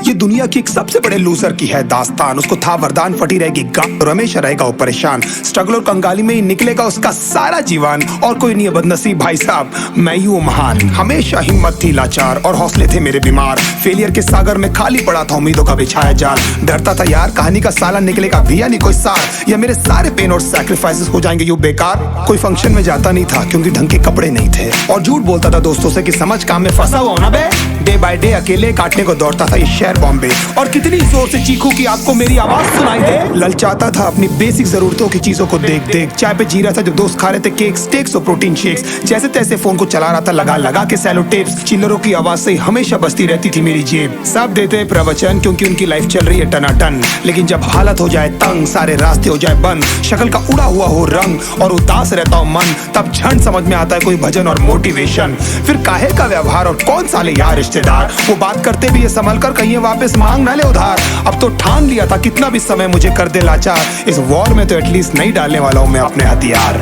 ये दुनिया की एक सबसे बड़े लूजर की है दास्तान। उसको था वरदान, फटी रहेगी गांड और हमेशा रहेगा वो परेशान। स्ट्रगल और कंगाली में ही निकलेगा उसका सारा जीवन। और कोई नहीं है बदनसीब भाई साहब, मैं ही हूँ महान। हमेशा हिम्मत थी लाचार और हौसले थे मेरे बीमार। फेलियर के सागर में खाली पड़ा था उम्मीदों का बिछाया जाल। डरता था यार कहानी का साला निकलेगा भी या नहीं कोई सार, या मेरे सारे पेन और सैक्रिफाइसेस हो जाएंगे यूं बेकार। कोई फंक्शन में जाता नहीं था क्योंकि ढंग के कपड़े नहीं थे, और झूठ बोलता था दोस्तों से कि समझ काम में फंसा हुआ ना बे। डे बाय डे अकेले काटने को दौड़ता था ये शहर बॉम्बे। और कितनी जोर से चीखूं कि आपको मेरी आवाज सुनाई दे। ललचाता था अपनी बेसिक जरूरतों की चीजों को देख देख। चाय पे जी रहा था जब दोस्त खा रहे थे केक, स्टेक्स और प्रोटीन शेक्स। जैसे तैसे फोन को चला रहा था लगा लगा के सैलो टेप्स। चिल्लरों की आवाज से हमेशा बजती रहती थी मेरी जेब। सब देते प्रवचन क्योंकि उनकी लाइफ चल रही है टनाटन, लेकिन जब हालत हो जाए तंग, सारे रास्ते हो जाए बंद, शक्ल का उड़ा हुआ हो रंग और उदास रहता हो मन, तब क्षण समझ में आता है कोई भजन और मोटिवेशन। फिर काहे का व्यवहार और कौन साले यार रिश्तेदार, वो बात करते भी ये संभल कर कहीं वापस मांग ना ले उधार। अब तो ठान लिया था कितना भी समय मुझे कर दे लाचार, इस वॉर में तो एटलीस्ट नहीं डालने वाला हूं मैं अपने हथियार।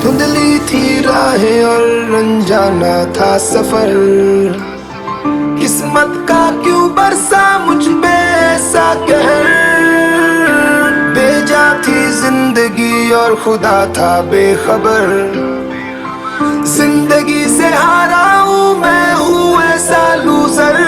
धुंधली थी राहें और अनजाना था सफर, किस्मत का क्यों बरसा मुझ पे ऐसा कहर। बेजा थी जिंदगी और खुदा था बेखबर, जिंदगी से हारा हूँ मैं हूँ ऐसा लूजर।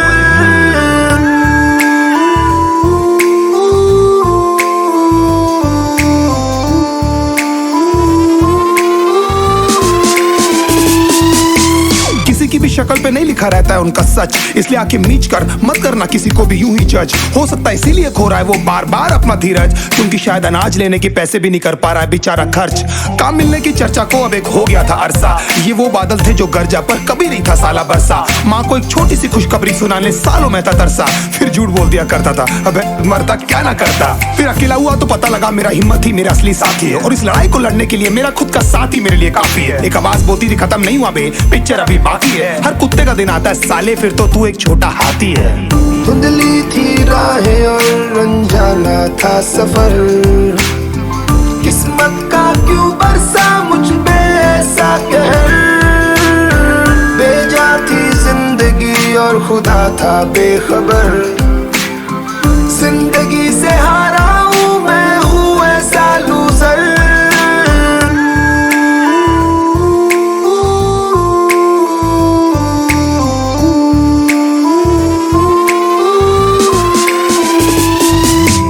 की भी शक्ल पे नहीं लिखा रहता है उनका सच, इसलिए आके मीच कर मत करना किसी को भी यूं ही जज। हो सकता है इसीलिए खो रहा है वो बार बार अपना धीरज, क्योंकि शायद अनाज लेने के पैसे भी नहीं कर पा रहा है बेचारा खर्च। काम मिलने की चर्चा को अब एक हो गया था अरसा, ये वो बादल थे जो गरजा पर कभी नहीं था साला बरसा। माँ को एक छोटी सी खुशखबरी सुनाने सालों में था तरसा, फिर झूठ बोल दिया करता था अबे मरता क्या ना करता। फिर अकेला हुआ तो पता लगा मेरा हिम्मत ही मेरा असली साथी है, और इस लड़ाई को लड़ने के लिए मेरा खुद का साथ ही मेरे लिए काफी है। एक आवाज बोलती थी खत्म नहीं हुआ बे, पिक्चर अभी बाकी है। हर कुत्ते का दिन आता है साले, फिर तो तू एक छोटा हाथी है। धुंधली थी राहें और अनजाना था सफर, किस्मत का क्यों बरसा मुझ पे ऐसा कहर। बेजा थी जिंदगी और खुदा था बेखबर, जिंदगी से हारा हूँ मैं हूँ ऐसा लूजर।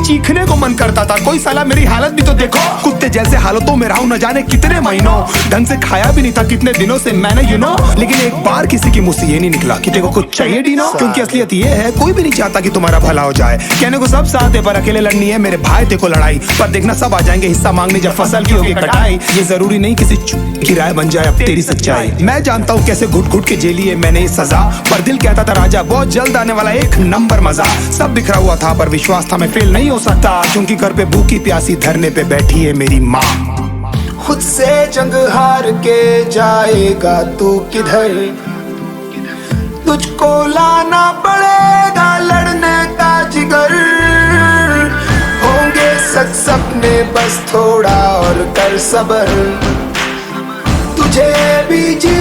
चीखने को मन करता था, कोई साला मेरी हालत भी तो देखो। कुत्ते जैसे हालतों में रहा हूं न जाने कितने महीनों, ढंग से खाया भी नहीं था कितने दिनों से मैंने लेकिन एक बार किसी की मुंह से ये नहीं निकला कि तेरे को कुछ चाहिए डीनो। क्योंकि असलियत ये है कोई भी नहीं चाहता कि तुम्हारा भला हो जाए। कहने को सब साथ है पर अकेले लड़नी है मेरे भाई तेरे को लड़ाई, पर देखना सब आ जाएंगे हिस्सा मांगने जब फसल की होगी कटाई। ये जरूरी नहीं किसी की राय बन जाए अब तेरी सच्चाई। मैं जानता हूँ कैसे घुट घुट के झेली है मैंने ये सजा, पर दिल कहता था राजा बहुत जल्द आने वाला एक नंबर मजा। सब बिखरा हुआ था पर विश्वास था मैं फेल नहीं हो सकता, क्योंकि घर पे भूखी प्यासी धरने पे बैठी है मेरी माँ। खुद से जंग हार के जाएगा तू किधर, तुझको लाना पड़ेगा लड़ने का जिगर। होंगे सच सपने बस थोड़ा और कर सबर, तुझे भी जी